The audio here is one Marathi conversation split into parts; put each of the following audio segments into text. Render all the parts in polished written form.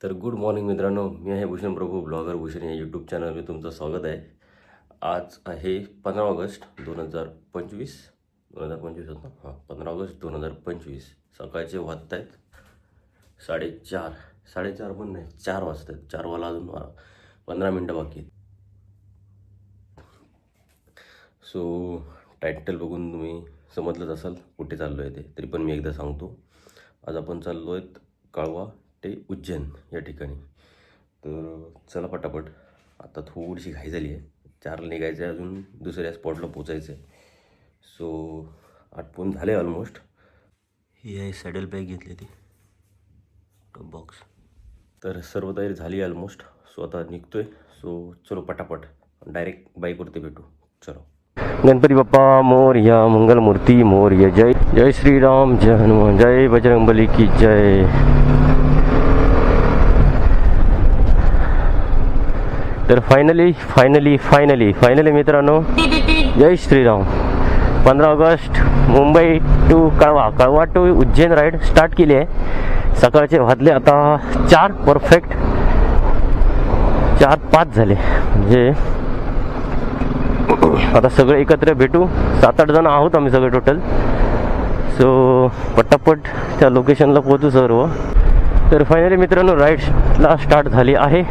तर गुड मॉर्निंग मित्रांनो, मी आहे भूषण प्रभू ब्लॉगर भूषण या यूट्यूब चॅनलवर तुमचं स्वागत आहे. आज आहे 15 ऑगस्ट 2025 2025 होतं हां 15 ऑगस्ट 2025. सकाळचे वाजत आहेत 4:30. 4:30 पण नाही, 4 वाजत आहेत. 4 वाजता अजून 15 मिनटं बाकी आहेत. सो टायटल बघून तुम्ही समजलंच असाल कुठे चाललो आहे ते, तरी पण मी एकदा सांगतो. आज आपण चाललो आहेत कळवा ते उज्जैन या ठिकाणी. तर चला पटापट, आता थोडीशी घाई झाली आहे. 4ला निघायचं आहे, अजून दुसऱ्या स्पॉटला पोचायचं आहे. सो आटपून झाले ऑलमोस्ट. ही आहे सॅडल बॅग घेतली ती टॉप बॉक्स. तर सर्व तयारी झाली ऑलमोस्ट. सो आता निघतोय. सो चलो पटापट डायरेक्ट बाईकवरती भेटू. चलो. गणपती बाप्पा मोरया, मंगलमूर्ती मोरया. जय जय श्रीराम, जय हनुमान, जय बजरंगबली की जय. तर फायनली मित्रांनो, जय श्रीराम. 15 ऑगस्ट मुंबई टू कळवा टू उज्जैन राईड स्टार्ट केली आहे. सकाळचे वाजले आता 4 परफेक्ट 4:05 झाले. म्हणजे आता सगळे एकत्र भेटू. 7-8 जण आहोत आम्ही सगळे टोटल. सो पटापट त्या लोकेशनला पोहोचू सर्व. तर फायनली मित्रांनो राईडला स्टार्ट झाली आहे.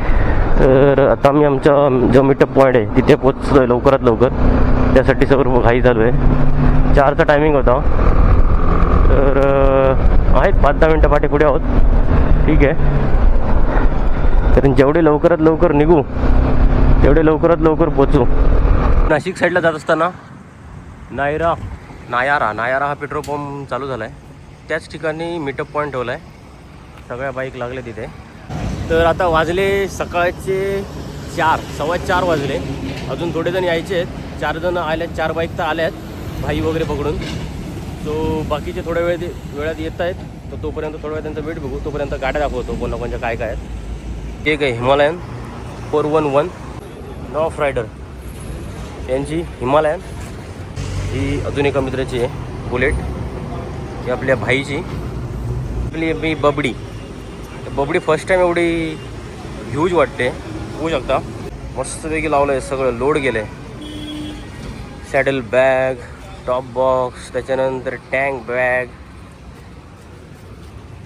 तर आता मी आमच्या जो मीटअप पॉईंट आहे तिथे पोचतो आहे लवकरात लवकर. त्यासाठी सर्व घाई चालू आहे. 4चा टायमिंग होता. तर आहेत 5-10 मिनटं पाठी पुढे आहोत. ठीक आहे. तर जेवढे लवकरात लवकर निघू तेवढे लवकरात लवकर पोचू. नाशिक साईडला जात असताना नायारा हा पेट्रोल पंप चालू झाला आहे. त्याच ठिकाणी मीटअप पॉईंट ठेवला आहे. सगळ्या बाईक लागले तिथे. तर आता वाजले सकाळचे 4, 4:15 वाजले. अजून थोडे जण यायचे आहेत. 4 जण आल्यात. 4 बाईक तर आल्यात भाई वगैरे पकडून. सो बाकीचे थोड्या वेळात येत आहेत. तर तोपर्यंत थोड्या वेळ त्यांचा वेट बघू. तोपर्यंत गाड्या दाखवतो कोणाकोणच्या काय काय आहेत. एक आहे हिमालयन 411 नॉफ रायडर यांची हिमालयन. ही अजून एका मित्राची आहे बुलेट. ही आपल्या भाईची. आपली मी बबडी फर्स्ट टाईम एवढी ह्यूज वाटते. होऊ शकता. मस्तपैकी लावलं आहे सगळं. लोड गेलं आहे. सॅडल बॅग, टॉप बॉक्स, त्याच्यानंतर टँक बॅग,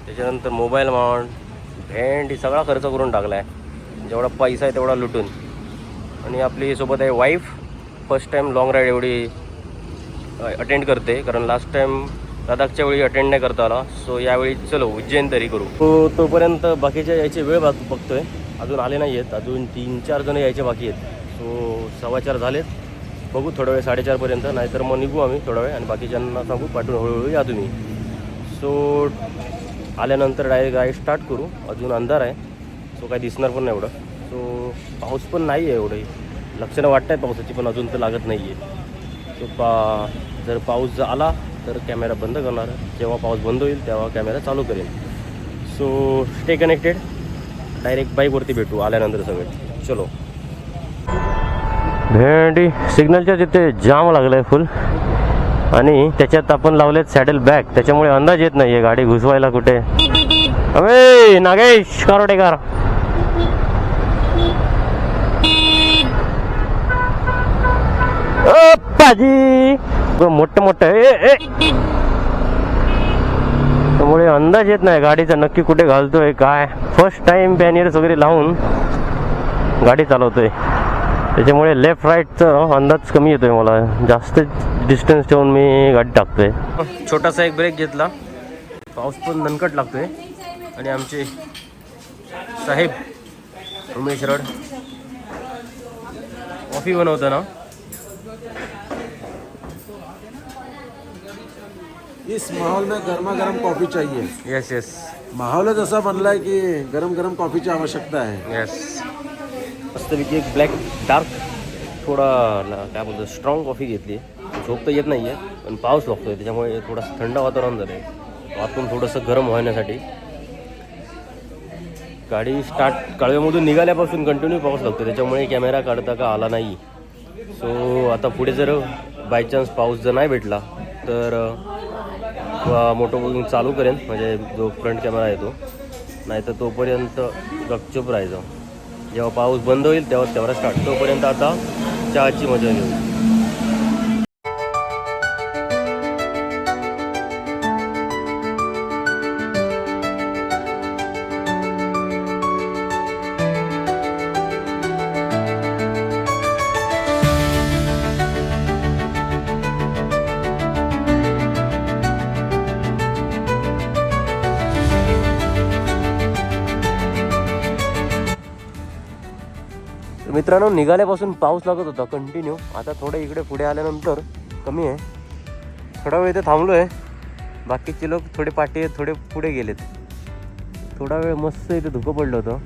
त्याच्यानंतर मोबाईल माउंट, भेंडी, सगळा खर्च करून टाकला आहे. जेवढा पैसा आहे तेवढा लुटून. आणि आपली सोबत आहे wife. First time long ride एवढी अटेंड करते. कारण लास्ट टाईम लडाखच्या वेळी अटेंड नाही करता आला. सो यावेळी चलो उज्जैन तरी करू. तोपर्यंत बाकीच्या यायचे वेळ बघतोय. अजून आले नाही आहेत. अजून 3-4 जण यायचे बाकी आहेत. सो 4:15 झालेत. बघू थोडा वेळ 4:30पर्यंत. नाहीतर मग निघू आम्ही थोडा वेळ आणि बाकीच्यांना सांगू पाठवून हळूहळू या तुम्ही. सो आल्यानंतर डायरेक्ट राईड स्टार्ट करू. अजून अंधार आहे. सो काही दिसणार पण नाही एवढं. सो पाऊस पण नाही आहे एवढंही. लक्षणं वाटत आहेत पावसाची, पण अजून तर लागत नाही आहे. सो जर पाऊस आला तर कॅमेरा बंद करणार. जेव्हा पाऊस बंद होईल तेव्हा कॅमेरा चालू करेन. So stay connected. डायरेक्ट बाईकवरती भेटू आल्यानंतर सगळे. चलो. भेंडी सिग्नलच्या तिथे जाम लागलं आहे फुल. आणि त्याच्यात आपण लावलेत सॅडल बॅग. त्याच्यामुळे अंदाज येत नाही आहे गाडी घुसवायला कुठे. अबे नागेश कारोटेकर. पाजी मोठं त्यामुळे अंदाज येत नाही गाडीचा नक्की कुठे घालतोय काय. फर्स्ट टाइम पॅनियर्स वगैरे लावून गाडी चालवतोय. त्याच्यामुळे लेफ्ट राईटचा अंदाज कमी येतोय मला. जास्त डिस्टन्स ठेवून मी गाडी टाकतोय. छोटासा एक ब्रेक घेतला. पाऊस पण दणकट लागतोय. आणि आमचे साहेब उमेश रड कॉफी बनवताना इस माहौल में गर्मा गर्म कॉफी चाहिए. यस माहौलच असा बनलाय की गरम गरम कॉफीची आवश्यकता आहे. यस. मस्तपैकी एक ब्लॅक डार्क थोडा काय बोलतो स्ट्रॉंग कॉफी घेतली. झोप तर येत नाही आहे पण पाऊस लागतोय त्याच्यामुळे थोडंसं थंड वातावरण झालं आहे. आतून थोडंसं गरम होण्यासाठी. गाडी स्टार्ट कळव्यामधून निघाल्यापासून कंटिन्यू पाऊस लागतो. त्याच्यामुळे कॅमेरा काढता का आला नाही. सो आता पुढे जर बाय चान्स पाऊस जर नाही भेटला तर मोटो चालू करेन. म्हणजे जो फ्रंट कॅमेरा आहे तो नाही तर तोपर्यंत गपचूप राहायचं. जेव्हा पाऊस बंद होईल तेव्हा स्टार्ट. तोपर्यंत आता चहाची मजा घेऊ. मित्रांनो, निघाल्यापासून पाऊस लागत होता कंटिन्यू. आता थोडं इकडे पुढे आल्यानंतर कमी आहे. थोडा वेळ इथे थांबलो आहे. बाकीचे लोक थोडे पाठी थोडे पुढे गेलेत. थोडा वेळ मस्त इथे धुकं पडलं होतं.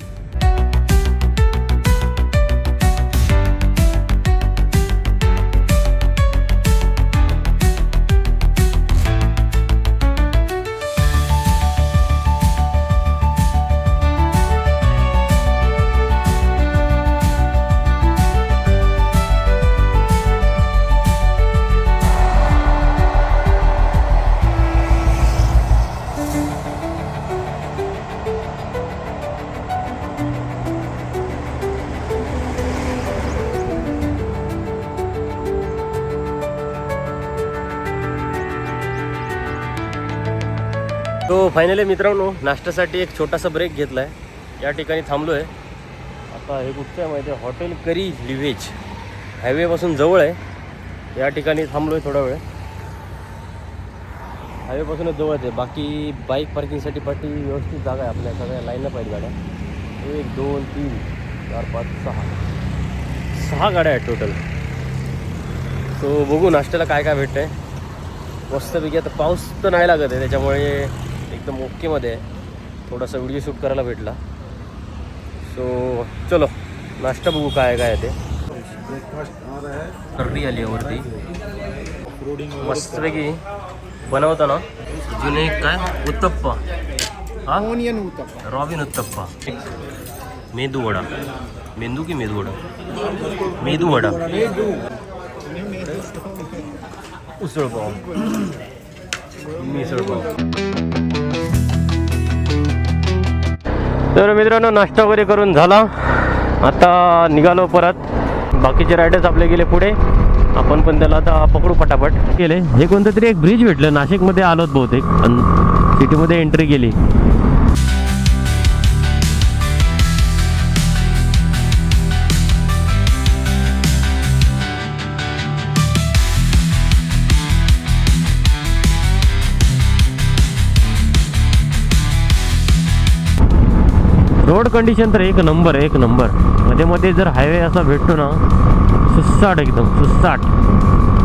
तो फायनली मित्रांनो, नाश्त्यासाठी एक छोटासा ब्रेक घेतला आहे. या ठिकाणी थांबलो आहे. आता हे कुठचं आहे माहिती आहे? हॉटेल करी लिव्हेज हायवेपासून जवळ आहे. या ठिकाणी थांबलो आहे थोडा वेळ. हायवेपासूनच जवळच आहे. बाकी बाईक पार्किंगसाठी पाठी व्यवस्थित जागा आहे. आपल्या सगळ्या लाईनला पाहिजे गाड्या. 1 2 3 4 5 6 गाड्या आहेत टोटल. सो बघू नाश्त्याला काय काय भेटतं आहे. मस्तपैकी आता पाऊस तर नाही लागत आहे, त्याच्यामुळे एकदम ओकेमध्ये आहे. थोडासा व्हिडिओ शूट करायला भेटला. सो चलो नाश्ता बघू काय काय आहे ते. कर्री आली आहे वरती मस्तपैकी बनवताना. जुने काय उत्तप्पा, हा ऑनियन उत्तप्पा, रॉबिन उत्तप्पा. मेदू वडा, मेंदू की मेदू वडा? मेदू वडा, उसळ पाव, मिसळ पाव. तर मित्रांनो, नाश्ता वगैरे करून झाला. आता निघालो परत. बाकीचे रायडर्स आपले गेले पुढे. आपण पण त्याला आता पकडू पटापट. गेले हे कोणतं तरी एक ब्रिज भेटलं. नाशिकमध्ये आलोत बहुतेक. सिटीमध्ये एंट्री केली. रोड कंडिशन तर एक नंबर एक नंबर. मध्ये मध्ये जर हायवे असा भेटतो ना, सुस्साट एकदम सुस्साट,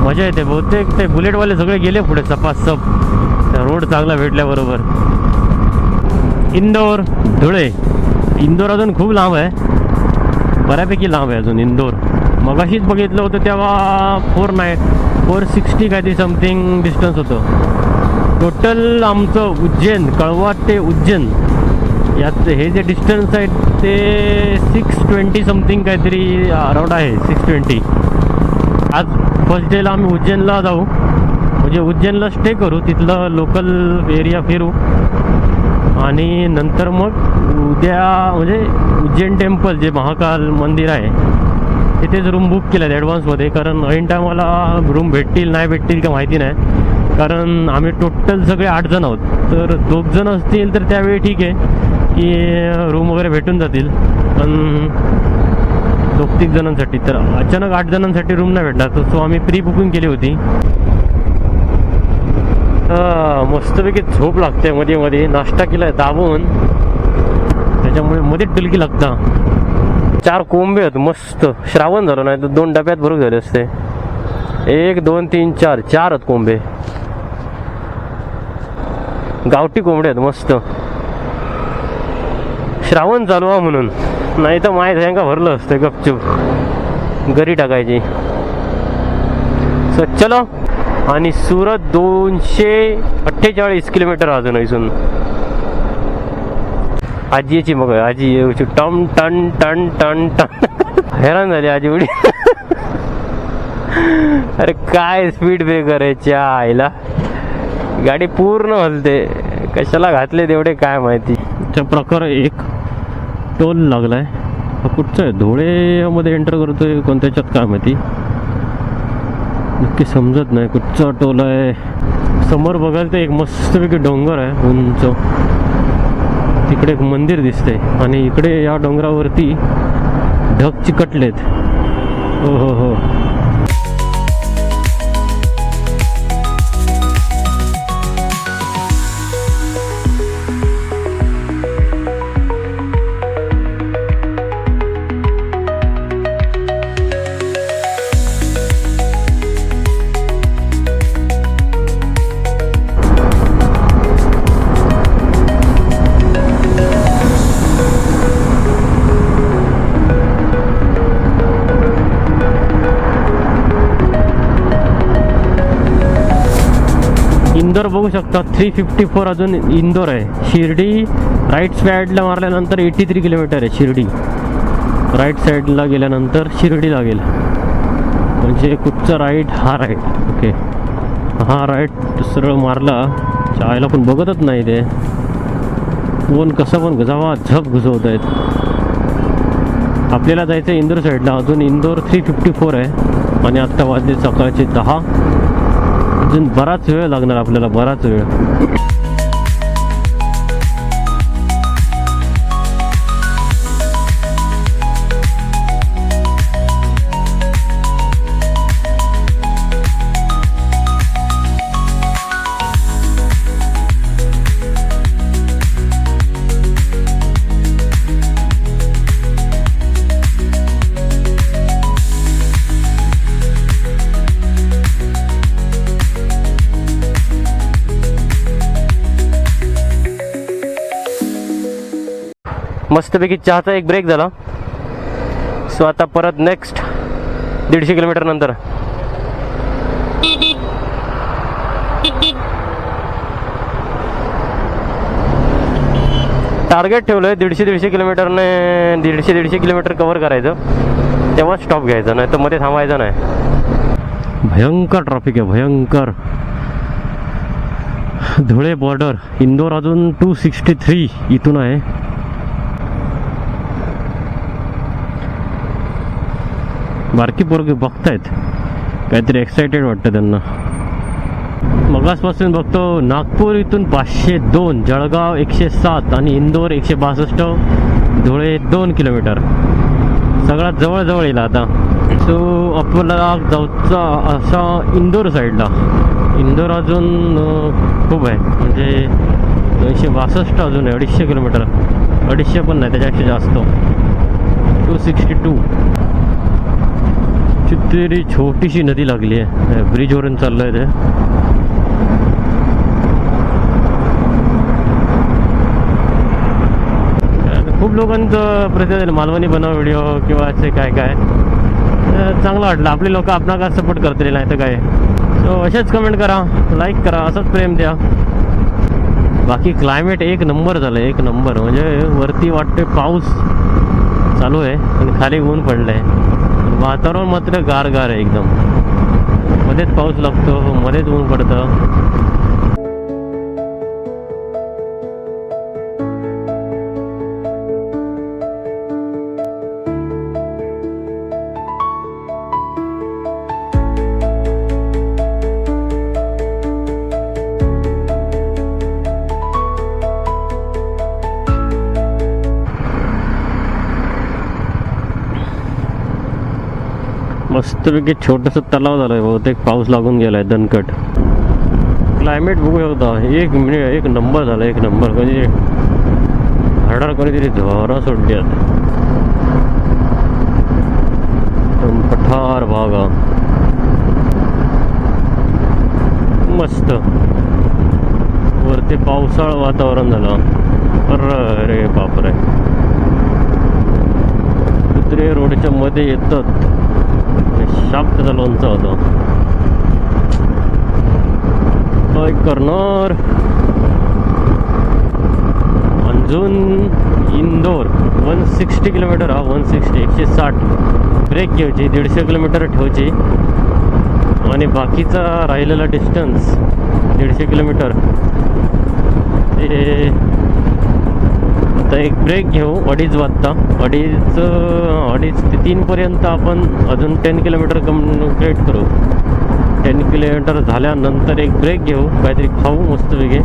मजा येते. बहुतेक ते बुलेटवाले सगळे गेले पुढे सपासप. रोड चांगला भेटल्याबरोबर. इंदोर धुळे. इंदोर अजून खूप लांब आहे, बऱ्यापैकी लांब आहे अजून इंदोर. मगाशीच बघितलं होतं तेव्हा 460 काहीतरी समथिंग डिस्टन्स होतं टोटल. आमचं उज्जैन, कळवा ते उज्जैन यात हे जे डिस्टन्स आहे ते 620 समथिंग काहीतरी अराउंड आहे. 620. आज फर्स्ट डेला आम्ही उज्जैनला जाऊ, म्हणजे उज्जैनला स्टे करू, तिथलं लोकल एरिया फिरू आणि नंतर मग उद्या म्हणजे उज्जैन टेम्पल जे महाकाल मंदिर आहे तिथेच रूम बुक केलं आहे ॲडव्हान्समध्ये. कारण ऐन टायमाला रूम भेटतील नाही भेटतील का माहिती नाही. कारण आम्ही टोटल सगळे 8 जण आहोत. तर 2 जण असतील तर त्यावेळी ठीक आहे की रूम वगैरे भेटून जातील. पण 2-3 जणांसाठी तर अचानक 8 जणांसाठी रूम नाही भेटणार. तर सो आम्ही प्री बुकिंग केली होती. मस्तपैकी झोप लागते मध्ये मध्ये. नाश्ता केला आहे दाबून, त्याच्यामुळे मध्ये डुलकी लागतं. 4 कोंबे आहेत मस्त. श्रावण झालं नाही तर 2 डब्यात बरोबर झाले असते. 1 2 3 4 4 आहेत कोंबे. गावठी कोंबडे आहेत मस्त. श्रावण चालू आहे म्हणून, नाही तर माहीत आहे का भरलं असतं गपचूप घरी टाकायची. सो चलो. आणि सुरत 248 किलोमीटर अजून इथून. आजीची मग आजी येऊची टम टन टन टन टन. हैराण झाली आजी उडी. अरे काय स्पीड ब्रेकर आहे च्या आईला. गाडी पूर्ण हलते. कशाला घातले तेवढे काय माहिती. च्या प्रकार एक टोल लागलाय. हा कुठचा आहे? धुळेमध्ये एंटर करतोय कोणत्याच्यात काय माहिती, नक्की समजत नाही कुठचा टोल आहे. समोर बघायला तर एक मस्तपैकी डोंगर आहे उंच, तिकडे एक मंदिर दिसते आणि इकडे या डोंगरावरती ढग चिकटलेत. हो हो हो. इंदोर बघू शकता 354 अजून इंदोर आहे. शिर्डी राईट साईडला मारल्यानंतर 83 किलोमीटर आहे शिर्डी. राईट साईडला गेल्यानंतर शिर्डी लागेल. म्हणजे कुठचा राईट? हा राईट. ओके, हा राईट सरळ मारला. चायला पण बघतच नाही ते कोण कसं पण गजावा झप घुसवत आहेत. आपल्याला जायचं इंदोर साईडला. अजून इंदोर 354 आहे आणि आत्ता वाजले सकाळचे 10. अजून बराच वेळ लागणार आपल्याला, बराच वेळ. मस्तपैकी चहाचा एक ब्रेक झाला. सो आता परत नेक्स्ट 150 किलोमीटर नंतर टार्गेट ठेवलंय 150 किलोमीटरने 150 किलोमीटर कव्हर करायचं, तेव्हा स्टॉप घ्यायचं, नाही तर मध्ये थांबायचं नाही. भयंकर ट्रॅफिक आहे, भयंकर. धुळे बॉर्डर, इंदोर अजून 263 इथून आहे. बारकी पोरगी बघतायत, काहीतरी एक्साइटेड वाटतं त्यांना. मगासपासून बघतो नागपूर इथून 502, जळगाव 107 आणि इंदोर 162, धुळे 2 किलोमीटर. सगळ्यात जवळ येईल आता. सो आपल्याला जाऊचा असा इंदोर साईडला. इंदोर अजून खूप आहे, म्हणजे 262 अजून आहे. 250 किलोमीटर, 250 पण नाही, त्याच्यापेक्षा जास्त. 262. चित्तेरी छोटीशी नदी लागली आहे, ब्रिजवरून चाललंय ते. खूप लोकांचं प्रतिसाद मालवणी बनव व्हिडिओ किंवा असे काय काय चांगलं वाटलं. आपले लोक आपणाला सपोर्ट करतील, नाही तर काय. सो असेच कमेंट करा, लाईक करा, असंच प्रेम द्या. बाकी क्लायमेट एक नंबर झालं, एक नंबर. म्हणजे वरती वाटते पाऊस चालू आहे आणि खाली ऊन पडलंय. वातावरण मात्र गारगार आहे एकदम. मध्येच पाऊस लागतो, मध्येच ऊन पडतं. मस्तपैकी छोटंसं तलाव झालं आहे, बहुतेक पाऊस लागून गेलाय दणकट. क्लायमेट बघू शकता, एक नंबर झाला, एक नंबर. म्हणजे हरडार कोणीतरी झोरा सोडली आता. पठार भागा मस्त. वरती पावसाळ वातावरण झालं. अरे बापरे, कुत्रे रोडच्या मध्ये येतात. शाप त्याचा लोणचा होता. काय करणार. अजून इंदोर 160 किलोमीटर. हा 160, 160. ब्रेक घ्यायची, 150 किलोमीटर ठेवायची आणि बाकीचा राहिलेला डिस्टन्स 150 किलोमीटर ते आता एक ब्रेक घेऊ 2:30 वाजता. 2:30 ते 3पर्यंत आपण अजून 10 किलोमीटर कंप्लीट करू. 10 किलोमीटर झाल्यानंतर एक ब्रेक घेऊ, काहीतरी खाऊ मस्तपैकी.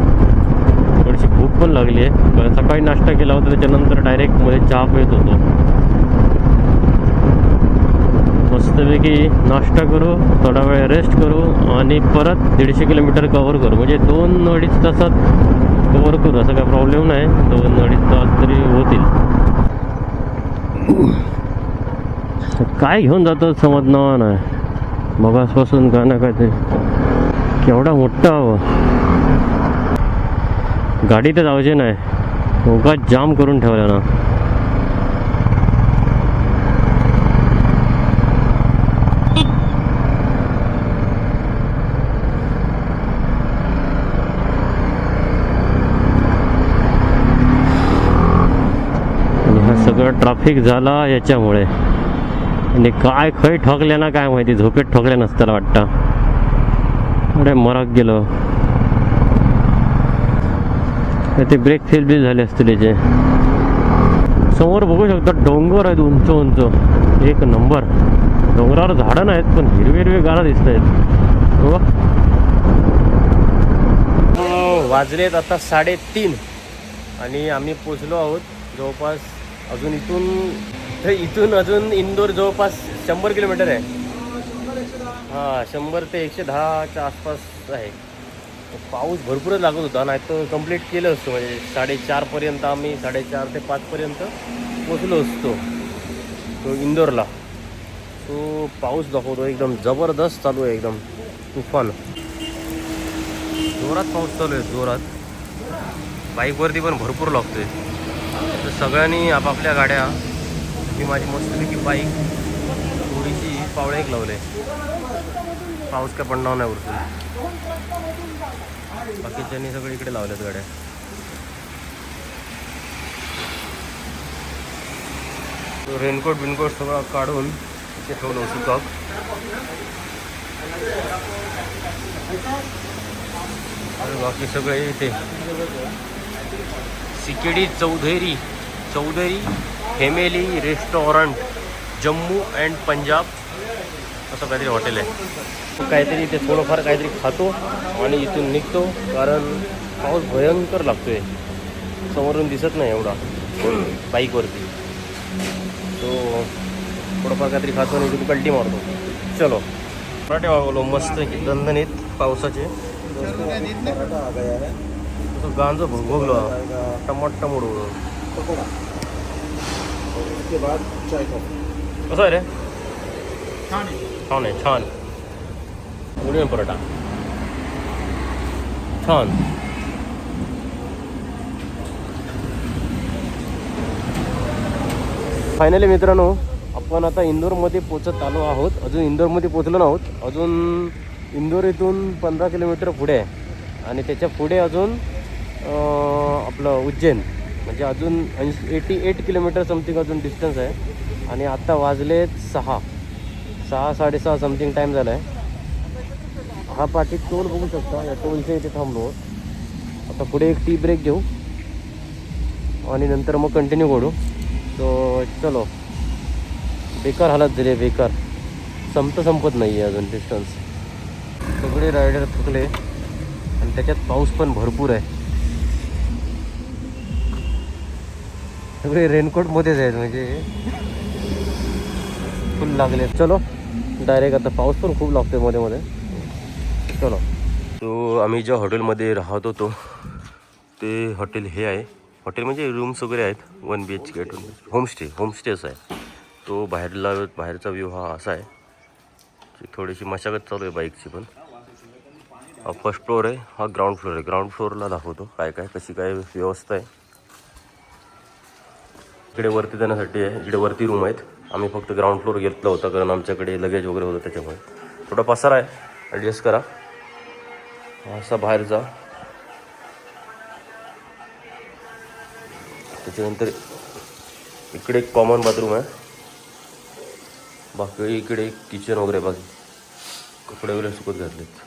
थोडीशी भूक पण लागली आहे. सकाळी नाश्ता केला होता, त्याच्यानंतर डायरेक्ट मध्ये चहा पित होतो. मस्तपैकी नाश्ता करू, थोडा वेळ रेस्ट करू आणि परत 150 किलोमीटर कव्हर करू. म्हणजे 2-2.5 तासात कव्हर करू, असं काय प्रॉब्लेम नाही. 2-2.5 तास तरी होतील. काय घेऊन जातो समजणार नाही. मगासपासून काय ना काय ते केवढा मोठा हवं. गाडी तर जायची नाही, उगाच जाम करून ठेवला ना. सगळं ट्रॅफिक झाला याच्यामुळे. आणि काय खय ठोकल्या ना काय माहिती, झोपेत ठोकल्या नसताना वाटतं. अरे मराक गेलो. ते ब्रेक फेल बी झाले असते त्याचे. समोर बघू शकता डोंगर आहेत उंच उंच, एक नंबर. डोंगरावर झाडं नाहीत पण हिरवे हिरवे गारा दिसत आहेत. वाजलेत आता 3:30 आणि आम्ही पोचलो आहोत जवळपास. अजून इथून अजून इंदोर जवळपास 100 किलोमीटर आहे. हां, 100 ते 110च्या आसपास आहे. पाऊस भरपूरच लागत होता, नाही तर कंप्लीट केलं असतं. म्हणजे 4:30पर्यंत आम्ही 4:30 ते 5पर्यंत पोचलो असतो तो इंदोरला. तो पाऊस दाखवतो एकदम जबरदस्त चालू आहे, एकदम तुफान जोरात पाऊस चालू आहे, जोरात. बाईकवरती पण भरपूर लागतोय. तर सगळ्यांनी आपापल्या गाड्या, ही माझी मस्तपैकी बाईक थोडीशी पावळे एक लावले. पाऊस काय पडणार नाही वरतून. बाकीच्यांनी सगळे इकडे लावल्यात गाड्या. रेनकोट बिनकोट सगळं काढून इथे ठेवलं सुकाक. बाकी सगळे इथे CKD Chaudhary family restaurant Jammu and Punjab असं काहीतरी हॉटेल आहे. काहीतरी इथे थोडंफार काहीतरी खातो आणि इथून निघतो, कारण पाऊस भयंकर लागतो आहे. समोरून दिसत नाही एवढा बाईकवरती. तो थोडंफार काहीतरी खातो आणि इथून कल्टी मारतो. चलो पराठे वागवलो मस्त दणदणीत पावसाचे. गांजो भोगलो टमाटा मोडू. कसं आहे रे? छान आहे, छान. उडीन पराठा छान. फायनली मित्रांनो, आपण आता इंदोरमध्ये पोचत आलो आहोत. अजून इंदोरमध्ये पोचलो नव्हत. अजून इंदोर इथून 15 किलोमीटर पुढे आहे आणि त्याच्या पुढे अजून आपलं उज्जैन, म्हणजे अजून 88 किलोमीटर समथिंग अजून डिस्टन्स आहे. आणि आत्ता वाजलेत 6-6:30 समथिंग टाईम झाला आहे. हा पाठी टोल बघू शकता, या टोलच्या इथे थांबलो. आता पुढे एक टी ब्रेक घेऊ आणि नंतर मग कंटिन्यू करू. तो चलो. बेकार हालत झाली, बेकार. संपत नाही आहे अजून डिस्टन्स. सगळे रायडर थकले आणि त्याच्यात पाऊस पण भरपूर आहे. सगळे रेनकोटमध्येच आहेत, म्हणजे फुल लागले. चलो डायरेक्ट आता पाऊस पण खूप लागतोय मध्ये मध्ये. चलो. तो आम्ही ज्या हॉटेलमध्ये राहत होतो ते हॉटेल हे आहे. हॉटेल म्हणजे रूम्स वगैरे आहेत. 1 BHK होमस्टेच आहे तो. बाहेरचा व्ह्यू हा असा आहे. थोडीशी मशागत चालू आहे बाईकची पण. हा फर्स्ट फ्लोअर आहे, हा ग्राउंड फ्लोअर आहे. ग्राउंड फ्लोअरला दाखवतो काय कशी काय व्यवस्था आहे. इकडे वरती जाण्यासाठी आहे, इकडे वरती रूम आहेत. आम्ही फक्त ग्राउंड फ्लोअर घेतला होता कारण आमच्याकडे लगेज वगैरे होतं, त्याच्यामुळे थोडा पसारा आहे, ॲडजस्ट करा. असा बाहेरचा. त्याच्यानंतर इकडे एक कॉमन बाथरूम आहे. बाकी इकडे एक किचन वगैरे, बाकी कपडे वगैरे सुकत घातलेत.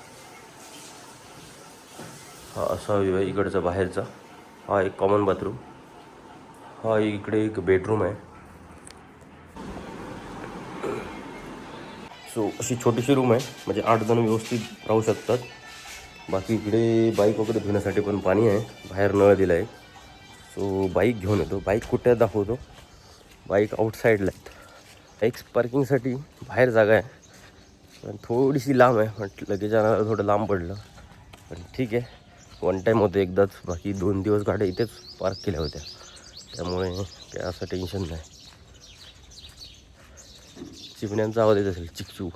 हा असा व्ह्यू आहे इकडचा बाहेरचा. हा एक कॉमन बाथरूम, हा इकडे एक बेडरूम आहे. सो अशी छोटीशी रूम आहे, म्हणजे 8 जण व्यवस्थित राहू शकतात. बाकी इकडे बाईक वगैरे धुण्यासाठी पण पाणी आहे, बाहेर नळ दिला आहे. सो बाईक घेऊन येतो. बाईक कुठे दाखवतो. बाईक आउटसाईडला आहेत. बाईक्स पार्किंगसाठी बाहेर जागा आहे, पण थोडीशी लांब आहे. म्हटलं लगेच जाणार थोडं लांब पडलं, पण ठीक आहे. वन टाईम होतं एकदाच, बाकी 2 दिवस गाड्या इथेच पार्क केल्या होत्या, त्यामुळे काय असं टेन्शन नाही. चिमण्यांचा आवाज येत असेल, चिकचू.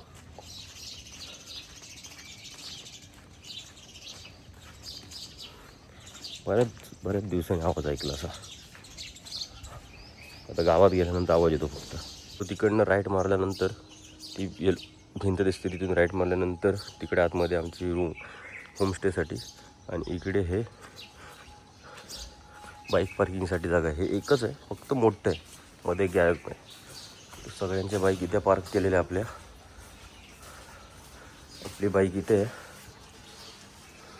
बऱ्याच दिवसांनी आवाज ऐकला असा. आता गावात गेल्यानंतर आवाज येतो फक्त. तो तिकडनं राईट मारल्यानंतर ती भिंत दिसते, तिथून राईट मारल्यानंतर तिकडे आतमध्ये आमची रूम होमस्टेसाठी, आणि इकडे हे बाईक पार्किंगसाठी जागा आहे. हे एकच आहे, फक्त मोठं आहे, मध्ये गॅप आहे. सगळ्यांच्या बाईक इथे पार्क केलेल्या आपल्या. आपली बाईक इथे आहे.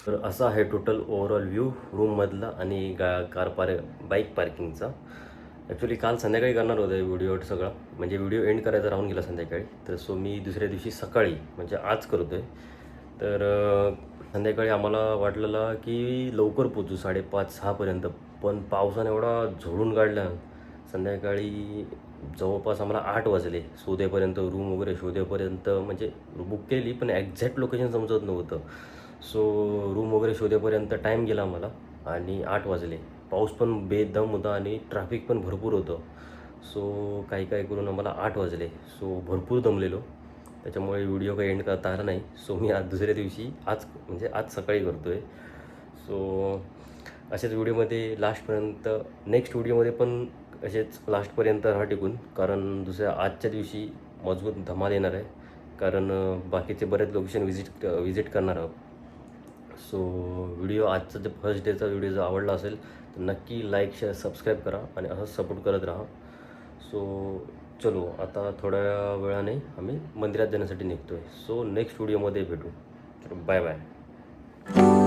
तर असा आहे टोटल ओव्हरऑल व्ह्यू रूममधला आणि बाईक पार्किंगचा. ॲक्च्युली काल संध्याकाळी करणार होतं व्हिडिओ सगळा, म्हणजे व्हिडिओ एंड करायचा राहून गेला संध्याकाळी. तर सो मी दुसऱ्या दिवशी सकाळी म्हणजे आज करतो आहे. तर संध्याकाळी आम्हाला वाटलेलं की लवकर पोचू 5:30-6पर्यंत, पण पावसाने एवढा झोडून काढला संध्याकाळी जवळपास आम्हाला 8 वाजले शोधेपर्यंत, रूम वगैरे शोधेपर्यंत. म्हणजे बुक केली पण ॲक्झॅक्ट लोकेशन समजत नव्हतं. सो रूम वगैरे शोधेपर्यंत टाईम गेला आम्हाला आणि 8 वाजले. पाऊस पण बेदम होता आणि ट्रॅफिक पण भरपूर होतं. सो काही करून आम्हाला 8 वाजले. सो भरपूर दमलेलो, त्याच्यामुळे व्हिडिओ काही एंड करता आला नाही. सो मी आज दुसऱ्या दिवशी आज सकाळी करतो आहे. सो अशाच व्हिडिओमध्ये लास्टपर्यंत, नेक्स्ट व्हिडिओमध्ये पण असेच लास्टपर्यंत राहा टिकून, कारण आजच्या दिवशी मजबूत धमाल येणार आहे, कारण बाकीचे बरेच लोकेशन विजिट करणार आहोत. सो व्हिडिओ आजचा जे फर्स्ट डेचा व्हिडिओ जर आवडला असेल तर नक्की लाईक, शेअर, सबस्क्राईब करा आणि असंच सपोर्ट करत राहा. सो चलो, आता थोड्या वेळाने आम्ही मंदिरात जाण्यासाठी निघतो आहे. सो नेक्स्ट व्हिडिओमध्ये भेटू. चलो, बाय बाय.